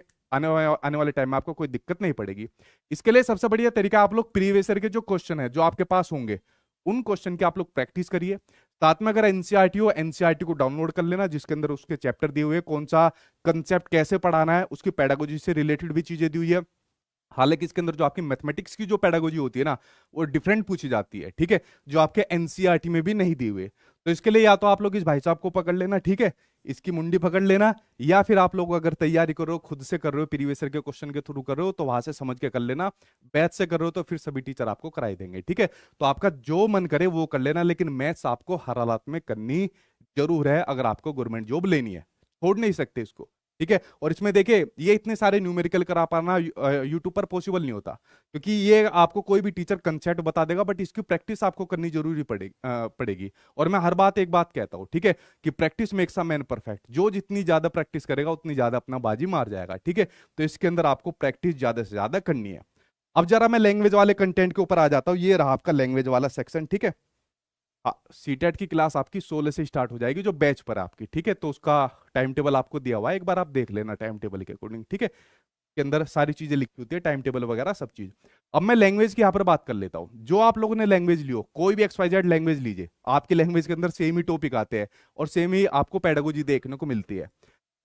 वाले टाइम में आपको कोई दिक्कत नहीं पड़ेगी। इसके लिए सबसे बढ़िया तरीका, आप लोग प्रीवियस ईयर के जो क्वेश्चन है जो आपके पास होंगे, उन क्वेश्चन की आप लोग प्रैक्टिस करिए। साथ में अगर एनसीईआरटी हो, एनसीईआरटी को डाउनलोड कर लेना, जिसके अंदर उसके चैप्टर दिए हुए, कौन सा कंसेप्ट कैसे पढ़ाना है, उसकी पेडागोजी से रिलेटेड भी चीजें दी हुई है। हालांकि इसके अंदर जो आपकी मैथमेटिक्स की जो पेडागोजी होती है ना, वो डिफरेंट पूछी जाती है, ठीक है, जो आपके एनसीईआरटी में भी नहीं दी हुई है। तो इसके लिए या तो आप लोग इस भाई साहब को पकड़ लेना, ठीक है, इसकी मुंडी पकड़ लेना, या फिर आप लोग अगर तैयारी कर रहे हो, खुद से कर रहे हो, प्रीवियस ईयर के क्वेश्चन के थ्रू कर रहे हो, तो वहां से समझ के कर लेना। बैच से कर रहे हो तो फिर सभी टीचर आपको कराई देंगे, ठीक है। तो आपका जो मन करे वो कर लेना, लेकिन मैथ्स आपको हर हालात में करनी जरूर है अगर आपको गवर्नमेंट जॉब लेनी है, छोड़ नहीं सकते इसको, ठीक है। और इसमें देखिए, ये इतने सारे न्यूमेरिकल करा पाना यूट्यूब पर पॉसिबल नहीं होता, क्योंकि ये आपको कोई भी टीचर कंसेप्ट बता देगा, बट इसकी प्रैक्टिस आपको करनी जरूरी पड़ेगी। और मैं हर बात एक बात कहता हूँ, ठीक है, कि practice makes a man perfect. जो जितनी ज्यादा प्रैक्टिस करेगा उतनी ज्यादा अपना बाजी मार जाएगा, ठीक है। तो इसके अंदर आपको प्रैक्टिस ज्यादा से ज्यादा करनी है। अब जरा मैं लैंग्वेज वाले कंटेंट के ऊपर आ जाता हूँ। ये रहा आपका लैंग्वेज वाला सेक्शन, ठीक है। सीटेट की क्लास आपकी 16 से स्टार्ट हो जाएगी, जो बैच पर है आपकी, ठीक है। तो उसका टाइम टेबल आपको दिया हुआ है, एक बार आप देख लेना टाइम टेबल के अकॉर्डिंग, ठीक है। के अंदर सारी चीजें लिखी होती है, टाइम टेबल वगैरह सब चीज। अब मैं लैंग्वेज की यहाँ पर बात कर लेता हूँ। जो आप लोगों ने लैंग्वेज ली हो, कोई भी XYZ लैंग्वेज लीजिए, आपकी लैंग्वेज के अंदर सेम ही टॉपिक आते हैं और सेम ही आपको पेडागोजी देखने को मिलती है।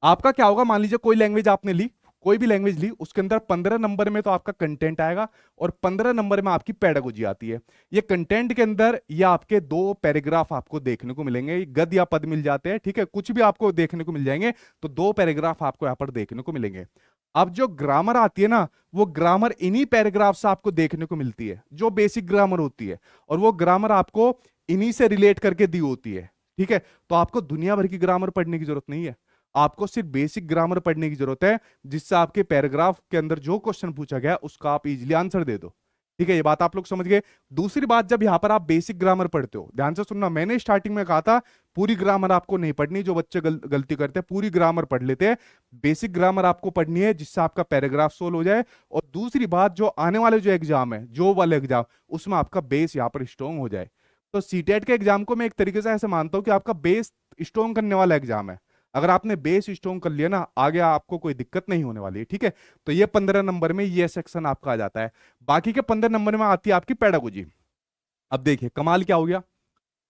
आपका क्या होगा, मान लीजिए कोई लैंग्वेज आपने ली, कोई भी लैंग्वेज ली, उसके अंदर 15 नंबर में तो आपका कंटेंट आएगा और 15 नंबर में आपकी पेडागोजी आती है। ये कंटेंट के अंदर ये आपके 2 पैराग्राफ आपको देखने को मिलेंगे, गद्य या पद मिल जाते हैं, ठीक है, कुछ भी आपको देखने को मिल जाएंगे। तो 2 पैराग्राफ आपको यहाँ पर देखने को मिलेंगे। अब जो ग्रामर आती है ना, वो ग्रामर इन्हीं पैराग्राफ से आपको देखने को मिलती है, जो बेसिक ग्रामर होती है, और वो ग्रामर आपको इन्हीं से रिलेट करके दी होती है, ठीक है। तो आपको दुनिया भर की ग्रामर पढ़ने की जरूरत नहीं है, आपको सिर्फ बेसिक ग्रामर पढ़ने की जरूरत है, जिससे आपके पैराग्राफ के अंदर जो क्वेश्चन पूछा गया उसका आप इजीली आंसर दे दो, ठीक है। ये बात आप लोग समझ गए। दूसरी बात, जब यहां पर आप बेसिक ग्रामर पढ़ते हो, ध्यान से सुनना, मैंने स्टार्टिंग में कहा था पूरी ग्रामर आपको नहीं पढ़नी, जो बच्चे गलती करते हैं पूरी ग्रामर पढ़ लेते हैं। बेसिक ग्रामर आपको पढ़नी है, जिससे आपका पैराग्राफ सोल्व हो जाए। और दूसरी बात, जो आने वाले जो एग्जाम है, जो वाले एग्जाम, उसमें आपका बेस यहाँ पर स्ट्रॉन्ग हो जाए। तो सीटेट के एग्जाम को मैं एक तरीके से ऐसे मानता हूं कि आपका बेस स्ट्रॉन्ग करने वाला एग्जाम है। अगर आपने बेस स्ट्रॉन्ग कर लिया ना, आगे आपको कोई दिक्कत नहीं होने वाली है, ठीक है। तो ये 15 नंबर में ये सेक्शन आपका आ जाता है। बाकी के 15 नंबर में आती है आपकी पेडागोजी। अब देखिए कमाल क्या हो गया,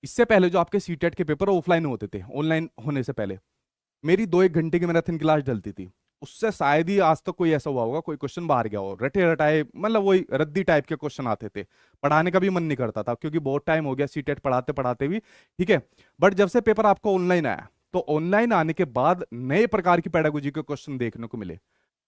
इससे पहले जो आपके सीटेट के पेपर ऑफलाइन होते थे, ऑनलाइन होने से पहले मेरी 2-1 घंटे की मैराथन क्लास डलती थी। उससे शायद ही आज तक कोई ऐसा हुआ होगा कोई क्वेश्चन बाहर गया हो, रटे रटाए, मतलब वही रद्दी टाइप के क्वेश्चन आते थे। पढ़ाने का भी मन नहीं करता था, क्योंकि बहुत टाइम हो गया सीटेट पढ़ाते पढ़ाते भी, ठीक है। बट जब से पेपर आपको ऑनलाइन आया, तो ऑनलाइन आने के बाद नए प्रकार की पेडागोजी के क्वेश्चन देखने को मिले।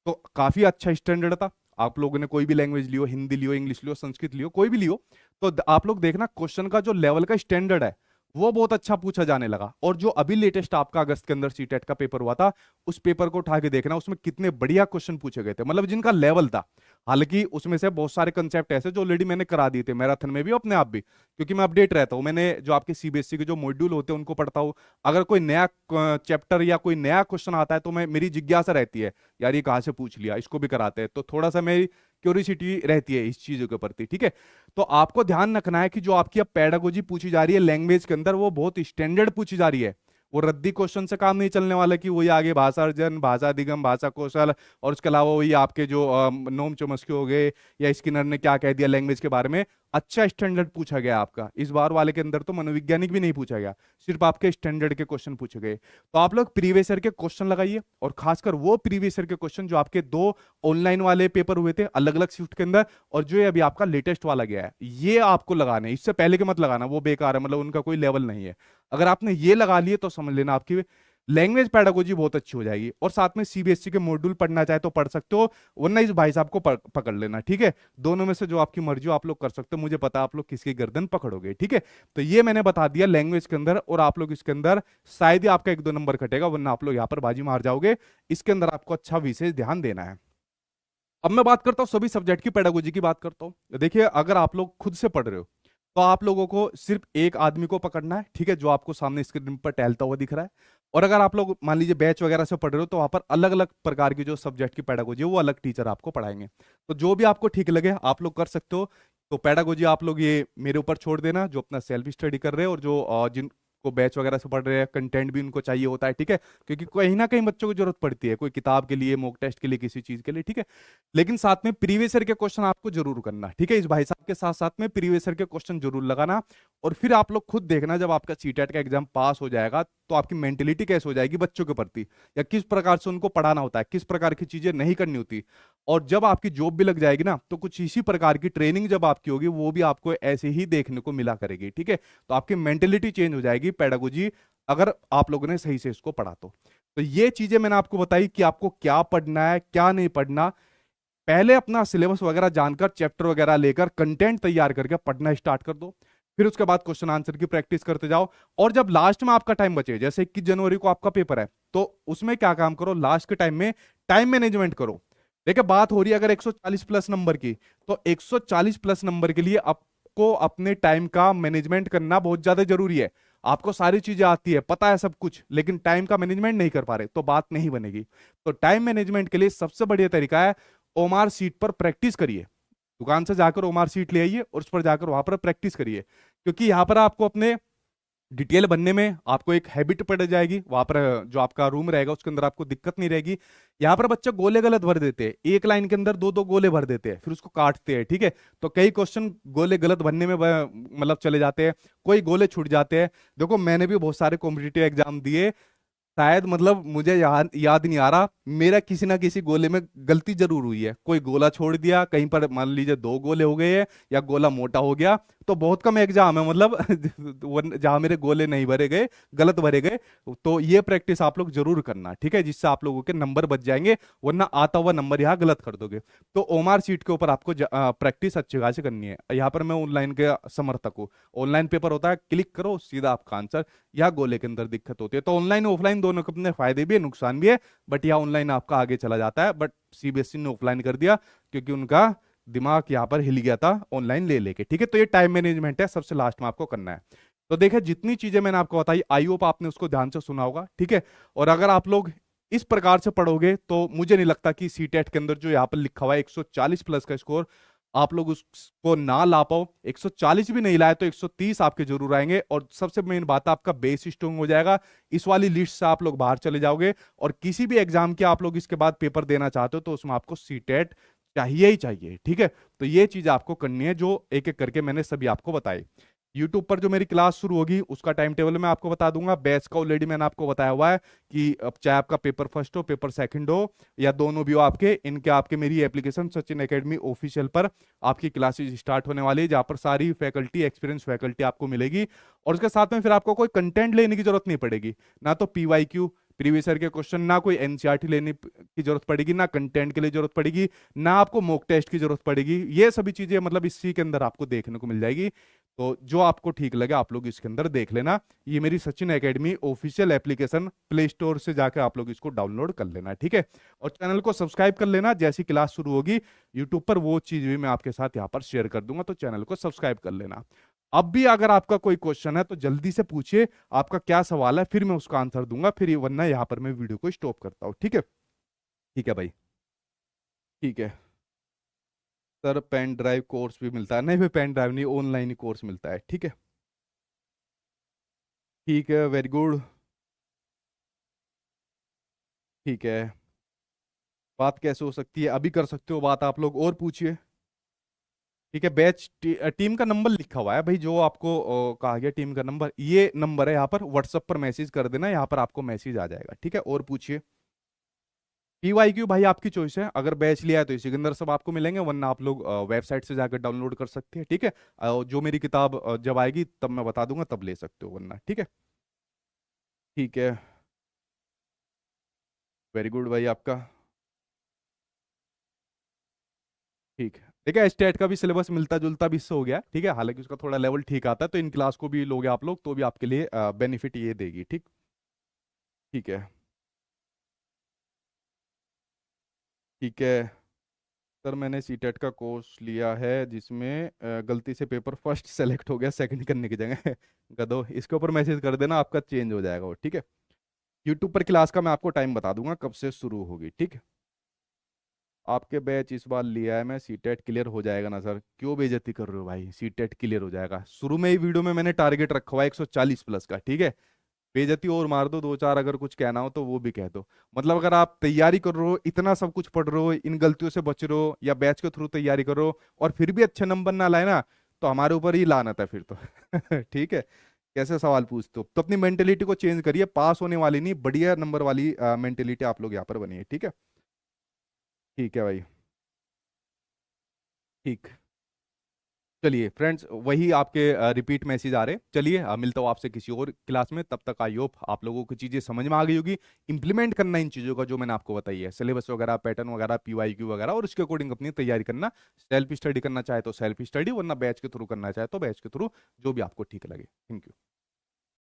तो काफी अच्छा स्टैंडर्ड था। आप लोगों ने कोई भी लैंग्वेज लियो, हिंदी लियो, इंग्लिश लियो, संस्कृत लियो, कोई भी लियो, तो आप लोग देखना क्वेश्चन का जो लेवल का स्टैंडर्ड है वो बहुत अच्छा पूछा जाने लगा। और जो अभी लेटेस्ट आपका अगस्त के अंदर सीटेट का पेपर हुआ था, उस पेपर को उठा के देखना, उसमें कितने बढ़िया क्वेश्चन पूछे गए थे, मतलब जिनका लेवल था। हालांकि उसमें से बहुत सारे कंसेप्ट ऐसे जो ऑलरेडी मैंने करा दिए थे मैराथन में भी, अपने आप भी, क्योंकि मैं अपडेट रहता हूं। मैंने जो आपके सीबीएसई के जो मॉड्यूल होते हैं उनको पढ़ता हूं। अगर कोई नया चैप्टर या कोई नया क्वेश्चन आता है, तो मैं, मेरी जिज्ञासा रहती है, यार ये कहाँ से पूछ लिया, इसको भी कराते हैं, तो थोड़ा सा मेरी क्यूरियोसिटी रहती है इस चीजों के प्रति, ठीक है। तो आपको ध्यान रखना है कि जो आपकी अब पेडागोजी पूछी जा रही है लैंग्वेज के अंदर, वो बहुत स्टैंडर्ड पूछी जा रही है। वो रद्दी क्वेश्चन से काम नहीं चलने वाला कि वही आगे भाषा अर्जन, भाषा अधिगम, भाषा कौशल, और उसके अलावा वही आपके जो नोम चोम्स्की हो गए, या स्किनर ने क्या कह दिया लैंग्वेज के बारे में। अच्छा स्टैंडर्ड पूछा गया आपका इस बार वाले के अंदर, तो मनोवैज्ञानिक भी नहीं पूछा गया, सिर्फ आपके स्टैंडर्ड के क्वेश्चन पूछे गए। तो आप लोग प्रीवियस ईयर के क्वेश्चन लगाइए, और खासकर वो प्रीवियस ईयर के क्वेश्चन जो आपके 2 ऑनलाइन वाले पेपर हुए थे अलग अलग शिफ्ट के अंदर, और जो ये अभी आपका लेटेस्ट वाला गया है, ये आपको लगाने, इससे पहले के मत लगाना, वो बेकार है, मतलब उनका कोई लेवल नहीं है। अगर आपने ये लगा लिए तो समझ लेना आपकी लैंग्वेज पेडागोजी बहुत अच्छी हो जाएगी। और साथ में सीबीएसई के मॉड्यूल पढ़ना चाहे तो पढ़ सकते हो, वरना इस भाई साहब को पकड़ लेना, ठीक है। दोनों में से जो आपकी मर्जी हो आप लोग कर सकते हो, मुझे पता आप लोग किसकी गर्दन पकड़ोगे, ठीक है। तो ये मैंने बता दिया लैंग्वेज के अंदर, और आप लोग इसके अंदर शायद ही आपका 1-2 नंबर कटेगा, वरना आप लोग यहाँ पर बाजी मार जाओगे। इसके अंदर आपको अच्छा विशेष ध्यान देना है। अब मैं बात करता हूँ सभी सब्जेक्ट की पेडागोजी की बात करता हूँ। देखिए अगर आप लोग खुद से पढ़ रहे हो, तो आप लोगों को सिर्फ एक आदमी को पकड़ना है, ठीक है, जो आपको सामने स्क्रीन पर टहलता हुआ दिख रहा है। और अगर आप लोग मान लीजिए बैच वगैरह से पढ़ रहे हो, तो वहां पर अलग अलग प्रकार की जो सब्जेक्ट की पेडागोजी है वो अलग टीचर आपको पढ़ाएंगे। तो जो भी आपको ठीक लगे आप लोग कर सकते हो। तो पेडागोजी आप लोग ये मेरे ऊपर छोड़ देना, जो अपना सेल्फ स्टडी कर रहे हैं, और जो जिन को बैच वगैरह से पढ़ रहे हैं, कंटेंट भी उनको चाहिए होता है, ठीक है, क्योंकि कहीं ना कहीं बच्चों को जरूरत पड़ती है, कोई किताब के लिए, मॉक टेस्ट के लिए, किसी चीज के लिए, ठीक है। लेकिन साथ में प्रीवियस ईयर के क्वेश्चन आपको जरूर करना, ठीक है, इस भाई साहब के साथ साथ में प्रीवियस ईयर के क्वेश्चन जरूर लगाना। और फिर आप लोग खुद देखना, जब आपका सीटेट का एग्जाम पास हो जाएगा तो आपकी मेंटेलिटी कैसे हो जाएगी बच्चों के प्रति, या किस प्रकार से उनको पढ़ाना होता है, किस प्रकार की चीजें नहीं करनी होती। और जब आपकी जॉब भी लग जाएगी ना, तो कुछ इसी प्रकार की ट्रेनिंग जब आपकी होगी, वो भी आपको ऐसे ही देखने को मिला करेगी, ठीक है। तो आपकी मेंटेलिटी चेंज हो जाएगी, पेडागोजी, अगर आप लोगों ने सही से इसको पढ़ा तो ये चीजें मैंने आपको बताई कि आपको क्या पढ़ना है, क्या नहीं पढ़ना। पहले अपना सिलेबस वगैरह जानकर, चैप्टर वगैरह लेकर, कंटेंट तैयार करके पढ़ना स्टार्ट कर दो। फिर उसके बाद क्वेश्चन आंसर की प्रैक्टिस करते जाओ। और जब लास्ट में आपका टाइम बचे, जैसे 21 जनवरी को आपका पेपर है, तो उसमें क्या काम करो, लास्ट के टाइम में टाइम मैनेजमेंट करो। देखिए, बात हो रही है अगर 140 प्लस नंबर की, तो 140 प्लस नंबर के लिए आपको अपने टाइम का मैनेजमेंट करना बहुत ज्यादा जरूरी है। आपको सारी चीजें आती है, पता है सब कुछ, लेकिन टाइम का मैनेजमेंट नहीं कर पा रहे, तो बात नहीं बनेगी। तो टाइम मैनेजमेंट के लिए सबसे बढ़िया तरीका है, ओमार सीट पर प्रैक्टिस करिए। दुकान से जाकर ओमार सीट ले आइए और उस पर जाकर वहां पर प्रैक्टिस करिए, क्योंकि यहां पर आपको अपने डिटेल बनने में आपको एक हैबिट पड़ जाएगी। वहां पर जो आपका रूम रहेगा उसके अंदर आपको दिक्कत नहीं रहेगी। यहाँ पर बच्चे गोले गलत भर देते हैं, एक लाइन के अंदर दो दो गोले भर देते हैं, फिर उसको काटते हैं, ठीक है। तो कई क्वेश्चन गोले गलत भरने में मतलब चले जाते हैं, कोई गोले छूट जाते हैं। देखो, मैंने भी बहुत सारे कॉम्पिटिटिव एग्जाम दिए, शायद मतलब मुझे याद नहीं आ रहा, मेरा किसी ना किसी गोले में गलती जरूर हुई है। कोई गोला छोड़ दिया, कहीं पर मान लीजिए दो गोले हो गए हैं, या गोला मोटा हो गया। तो बहुत कम एग्जाम है मतलब जहां मेरे गोले नहीं भरे गए, गलत भरे गए। तो ये प्रैक्टिस आप लोग जरूर करना, ठीक है, जिससे आप लोगों के नंबर बच जाएंगे, वरना आता हुआ नंबर यहाँ गलत कर दोगे। तो ओमार सीट के ऊपर आपको प्रैक्टिस अच्छी खासी करनी है। यहाँ पर मैं ऑनलाइन के समर्थक हूँ। ऑनलाइन पेपर होता है, क्लिक करो सीधा आपका आंसर। यहाँ गोले के अंदर दिक्कत होती है, तो ऑनलाइन ऑफलाइन दोनों के अपने फायदे भी है, नुकसान भी है। बट यहाँ ऑनलाइन आपका आगे चला जाता है, बट सीबीएसई ने ऑफलाइन कर दिया, क्योंकि उनका दिमाग यहाँ पर हिल गया था ऑनलाइन ले लेके, ठीक है। तो ये टाइम मैनेजमेंट है, सबसे लास्ट में आपको करना है। तो देखिए, जितनी चीजें मैंने आपको बताई, आई होप आपने उसको ध्यान से सुना होगा, ठीक है। और अगर आप लोग इस प्रकार से पढ़ोगे, तो मुझे नहीं लगता कि सीटेट के अंदर जो यहाँ पर लिखा हुआ है 140 प्लस का स्कोर, आप लोग उसको ना ला पाओ। 140 भी नहीं लाए तो 130 आपके जरूर आएंगे। और सबसे मेन बात है, आपका बेस स्ट्रांग हो जाएगा, इस वाली लिस्ट से आप लोग बाहर चले जाओगे। और किसी भी एग्जाम के आप लोग इसके बाद पेपर देना चाहते हो, तो उसमें आपको सीटेट चाहिए ही चाहिए, ठीक है। तो ये चीज आपको करनी है, जो एक एक करके मैंने सभी आपको बताई। यूट्यूब पर जो मेरी क्लास शुरू होगी, उसका टाइम टेबल मैं आपको बता दूंगा। बैच का ऑलरेडी मैंने आपको बताया हुआ है कि अब चाहे आपका पेपर फर्स्ट हो, पेपर सेकंड हो, या दोनों भी हो आपके, इनके आपके मेरी एप्लीकेशन सचिन एकेडमी ऑफिशियल पर आपकी क्लासेज स्टार्ट होने वाली है, जहां पर सारी फैकल्टी, एक्सपीरियंस फैकल्टी आपको मिलेगी। और उसके साथ में फिर आपको कोई कंटेंट लेने की जरूरत नहीं पड़ेगी, ना तो पीवाईक्यू प्रीवियस ईयर के क्वेश्चन, ना कोई एनसीईआरटी लेने की जरूरत पड़ेगी, ना कंटेंट के लिए जरूरत पड़ेगी, ना आपको मॉक टेस्ट की जरूरत पड़ेगी। ये सभी चीजें मतलब इसी के अंदर आपको देखने को मिल जाएगी। तो जो आपको ठीक लगे आप लोग इसके अंदर देख लेना। ये मेरी Sachin academy official application play store से जाकर आप लोग इसको डाउनलोड कर लेना, ठीक है। और चैनल को सब्सक्राइब कर लेना, जैसी क्लास शुरू होगी यूट्यूब पर वो चीज भी मैं आपके साथ यहाँ पर शेयर कर दूंगा, तो चैनल को सब्सक्राइब कर लेना। अब भी अगर आपका कोई क्वेश्चन है तो जल्दी से पूछिए, आपका क्या सवाल है, फिर मैं उसका आंसर दूंगा, फिर वरना यहाँ पर मैं वीडियो को स्टॉप करता हूँ, ठीक है। ठीक है भाई, ठीक है। सर पेन ड्राइव कोर्स भी मिलता है? नहीं भाई, पेन ड्राइव नहीं, ऑनलाइन ही कोर्स मिलता है, ठीक है। ठीक है, वेरी गुड। ठीक है, बात कैसे हो सकती है, अभी कर सकते हो बात आप लोग, और पूछिए। ठीक है, टीम का नंबर लिखा हुआ है भाई, जो आपको कहा गया टीम का नंबर, ये नंबर है, यहाँ पर व्हाट्सएप पर मैसेज कर देना, यहाँ पर आपको मैसेज आ जाएगा, ठीक है। और पूछिए। पीवाईक्यू भाई आपकी चॉइस है, अगर बैच लिया है तो इसी के अंदर सब आपको मिलेंगे, वरना आप लोग वेबसाइट से जाकर डाउनलोड कर सकते हैं, ठीक है। जो मेरी किताब जब आएगी तब मैं बता दूंगा, तब ले सकते हो, वरना ठीक है। ठीक है, वेरी गुड भाई आपका। ठीक है, देखिए स्टेट का भी सिलेबस मिलता जुलता भी इससे हो गया, ठीक है, हालांकि उसका थोड़ा लेवल ठीक आता है, तो इन क्लास को भी लोगे आप लोग तो भी आपके लिए बेनिफिट ये देगी, ठीक। ठीक है। ठीक है सर, मैंने सीटेट का कोर्स लिया है, जिसमें गलती से पेपर फर्स्ट सेलेक्ट हो गया सेकंड करने की जगह गधो, इसके ऊपर मैसेज कर देना, आपका चेंज हो जाएगा वो, ठीक है। यूट्यूब पर क्लास का मैं आपको टाइम बता दूंगा कब से शुरू होगी, ठीक है। आपके बैच इस बार लिया है मैं, सीटेट क्लियर हो जाएगा ना सर? क्यों बेइज्जती कर रहे हो भाई? सीटेट क्लियर हो जाएगा। शुरू में ही वीडियो में मैंने टारगेट रखा हुआ है 140 प्लस का, ठीक है? बेइज्जती और मार दो दो चार, अगर कुछ कहना हो तो वो भी कह दो। मतलब अगर आप तैयारी कर रहे हो, इतना सब कुछ पढ़ रहे हो, इन गलतियों से बच रहे हो, या बैच के थ्रू तैयारी कर रहे हो और फिर भी अच्छे नंबर ना लाए ना, तो हमारे ऊपर ही लानत है फिर तो ठीक है? कैसे सवाल पूछते हो? तो अपनी मेंटेलिटी को चेंज करिए, पास होने वाली नहीं, बढ़िया नंबर वाली मेंटेलिटी आप लोग यहाँ पर बनिए, ठीक है? ठीक है भाई। ठीक। चलिए फ्रेंड्स, वही आपके रिपीट मैसेज आ रहे हैं। चलिए मिलता हूँ आपसे किसी और क्लास में, तब तक आई होप आप लोगों को चीज़ें समझ में आ गई होगी। इंप्लीमेंट करना इन चीज़ों का जो मैंने आपको बताई है, सिलेबस वगैरह, पैटर्न वगैरह, पीवाईक्यू वगैरह, और उसके अकॉर्डिंग अपनी तैयारी करना। सेल्फ स्टडी करना चाहे तो सेल्फ स्टडी, वरना बैच के थ्रू करना चाहे तो बैच के थ्रू, जो भी आपको ठीक लगे। Thank you.